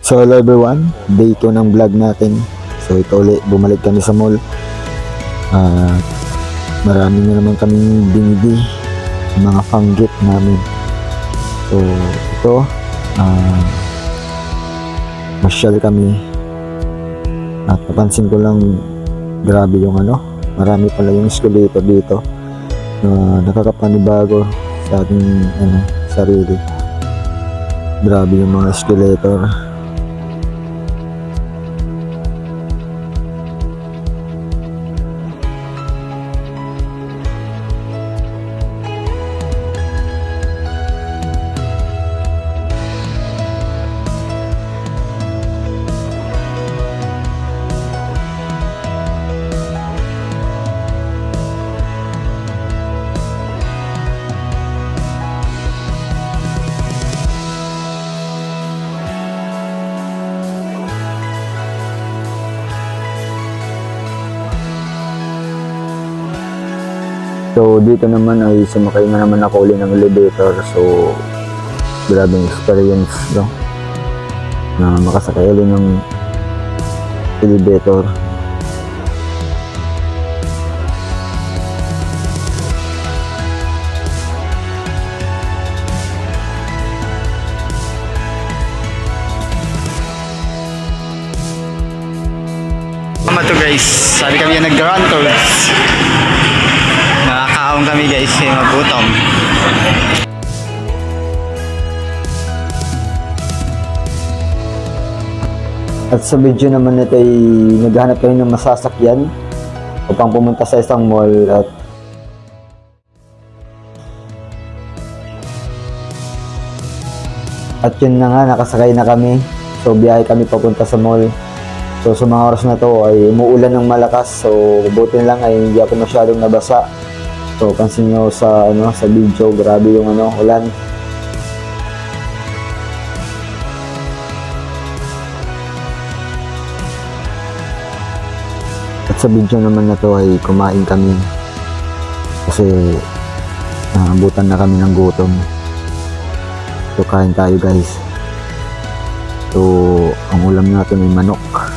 So hello everyone, day 2 ng vlog natin. So ito ulit, bumalik kami sa mall. Marami na naman kaming binili mga pang gift namin. So ito, masyal kami. At napansin ko lang, grabe yung marami pala yung escalator dito na nakakapanibago sa ating sarili. Grabe yung mga escalator. So dito naman ay sumakay na naman ako ulit ng elevator. So grabing experience, no? Na makasakay ulit ng elevator. Tama to guys, sabi kami yung nag-run tours. Nakakaon kami guys, magutom. At sa video naman ito ay naghahanap kayo ng masasakyan upang pumunta sa isang mall. At yun na nga, nakasakay na kami. So biyahe kami papunta sa mall. So sa mga oras na to ay umuulan ng malakas. So buti lang ay hindi ako masyadong nabasa. So pansin nyo sa sa video, grabe yung ulan. At sa video naman na to ay kumain kami kasi naabutan na kami ng gutom. So kain tayo guys. So ang ulam natin ay manok.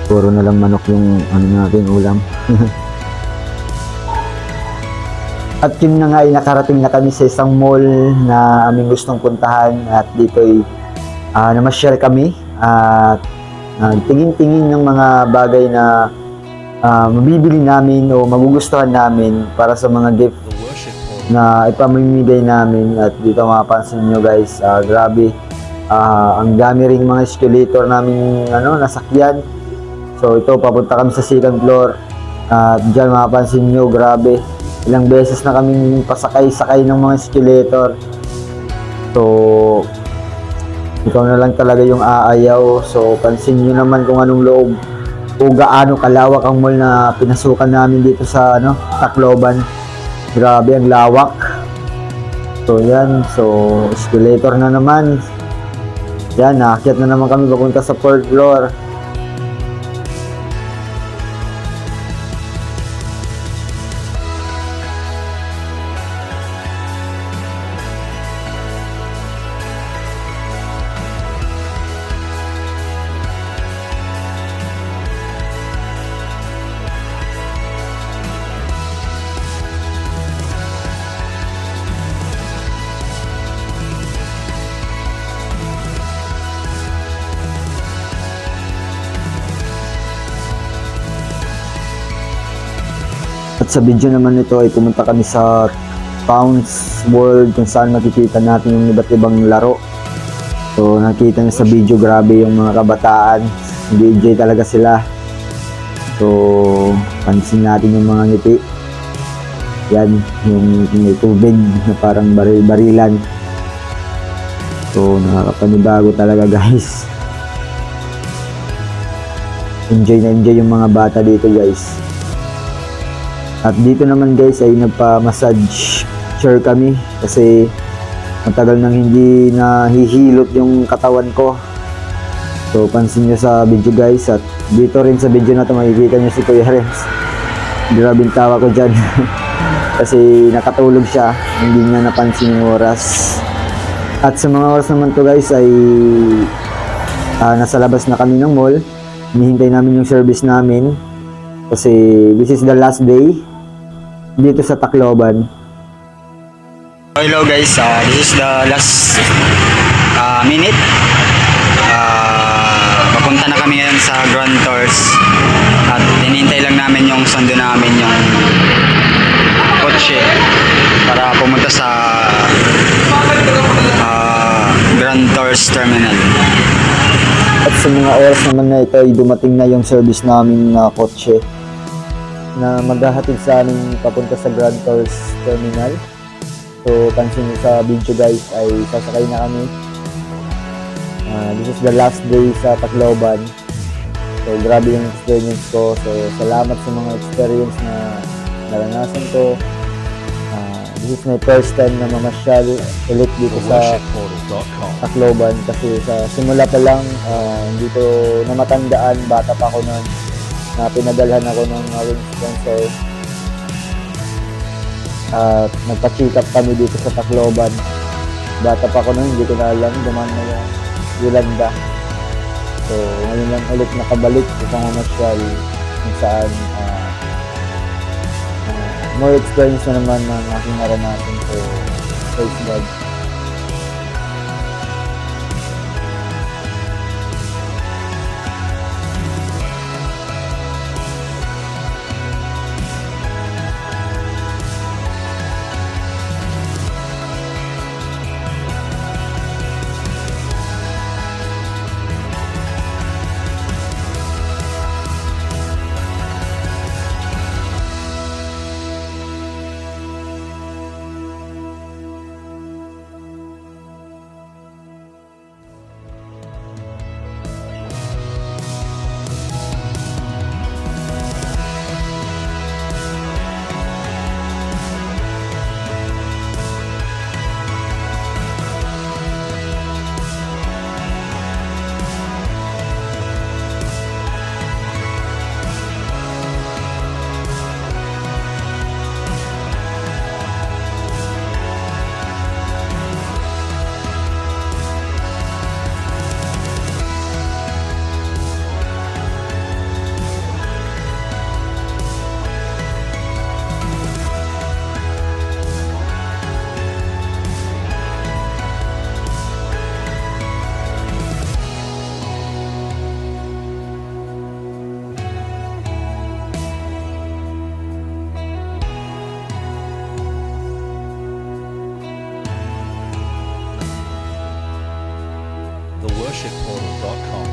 Puro na lang manok yung natin ulam. At yun na nga ay nakarating na kami sa isang mall na aming gustong puntahan. At dito ay namasyal kami at tingin-tingin ng mga bagay na mabibili namin o magugustuhan namin para sa mga gift na ipamimigay namin. At dito mapapansin nyo guys, grabe, ang dami ring mga escalator namin nasakyan. So ito, papunta kami sa second floor. At dyan mapapansin nyo, grabe, ilang beses na kaming pasakay-sakay ng mga escalator. So ikaw na lang talaga yung aayaw. So pansin nyo naman kung anong loob o gaano kalawak ang mall na pinasukan namin dito sa Tacloban. Grabe ang lawak. So yan, so escalator na naman. Yan, naakyat na naman kami papunta sa 4th floor. At sa video naman nito ay pumunta kami sa Pounds World kung saan makikita natin yung iba't ibang laro. So nakita niyo sa video, grabe yung mga kabataan, DJ talaga sila. So pansin natin yung mga ngiti. Yan, yung may tubig na parang baril-barilan. So nakakapanibago talaga guys. Enjoy na enjoy yung mga bata dito guys. At dito naman guys ay nagpa-massage chair kami kasi matagal nang hindi nahihilot yung katawan ko. So pansin nyo sa video guys, at dito rin sa video na to makikita nyo si Kuya Rems. Grabing tawa ko dyan. kasi nakatulog siya, hindi niya napansin yung oras. At sa mga oras naman to guys ay nasa labas na kami ng mall. Hinihintay namin yung service namin kasi this is the last day dito sa Tacloban. Hello guys, this is the last minute. Papunta na kami ngayon sa Grand Tours at hinihintay lang namin yung sundo namin, yung kotse para pumunta sa Grand Tours Terminal. At sa mga oras naman na ito ay dumating na yung service namin na kotse na maghahatid sa amin papunta sa Grand Tours Terminal. So, pansin nyo sa video guys ay sasakay na kami. This is the last day sa Tacloban. So, grabe yung experience ko. So, salamat sa mga experience na naranasan ko. This is my first time na mamasyal ulit dito sa Tacloban kasi sa simula pa lang hindi ko na matandaan, bata pa ako noon na pinadalhan ako ng ring sponsor at nagpa-check up kami dito sa Tacloban. Bata pa ako noon, hindi ko na alam dumaan na yung Yolanda. So ngayon lang ulit nakabalik sa mamasyal kung saan more experience na naman ng aking naranasan. So praise God. theworshipportal.com.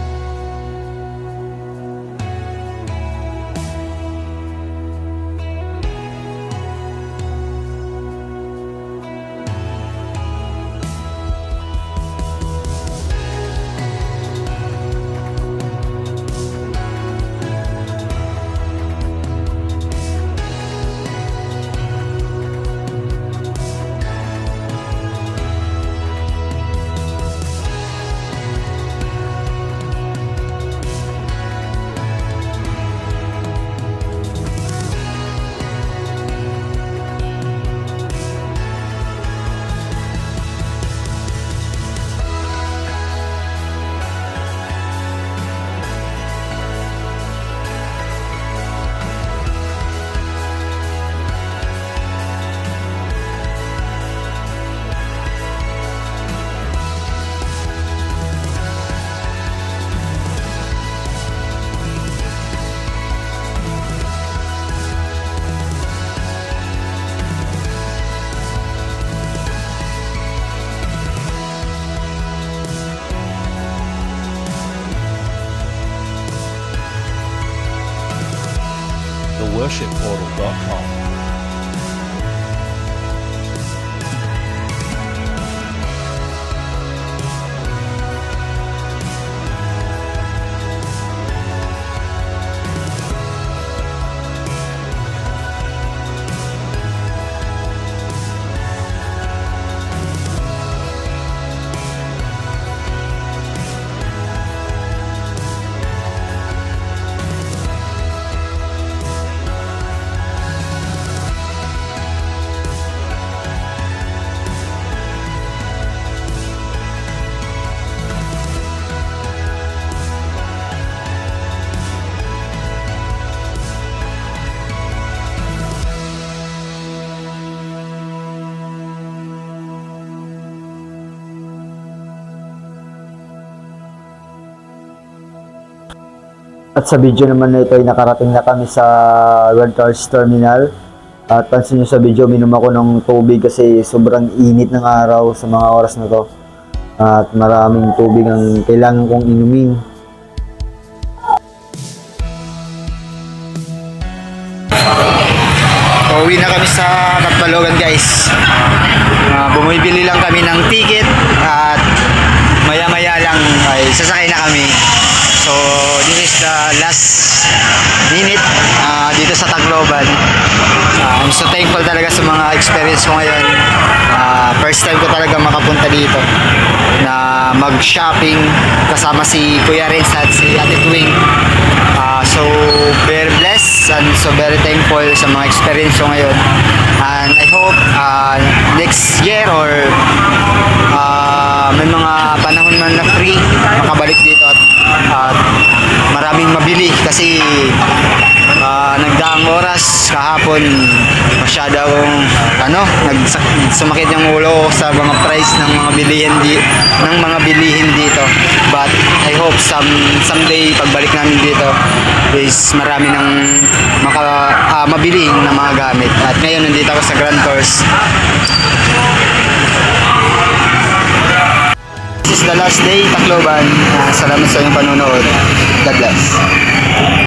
theworshipportal.com. At sa video naman na ito ay nakarating na kami sa Red Cars Terminal. At pansin nyo sa video, minom ako ng tubig kasi sobrang init ng araw sa mga oras na to. At maraming tubig ang kailangan kong inumin. Uwi na kami sa Katbalogan guys. Bumibili lang kami ng ticket at maya-maya lang ay sasakay na kami. So this is the last minute dito sa Tacloban. I'm so thankful talaga sa mga experience ko ngayon. First time ko talaga makapunta dito na mag-shopping kasama si Kuya Renz at si Ate Tuwing. So very blessed and so very thankful sa mga experience ko ngayon. And I hope next year or may mga panahon man na free makabalik dito at maraming mabili kasi nagdaang oras kahapon masyado akong sumakit yung ulo ko sa mga price ng mga bilihin dito, but I hope someday pagbalik namin dito is marami nang mabili na mga gamit. At ngayon nandito ako sa Grand Tours. This is the last day Tacloban. Salamat sa inyong panonood. God bless.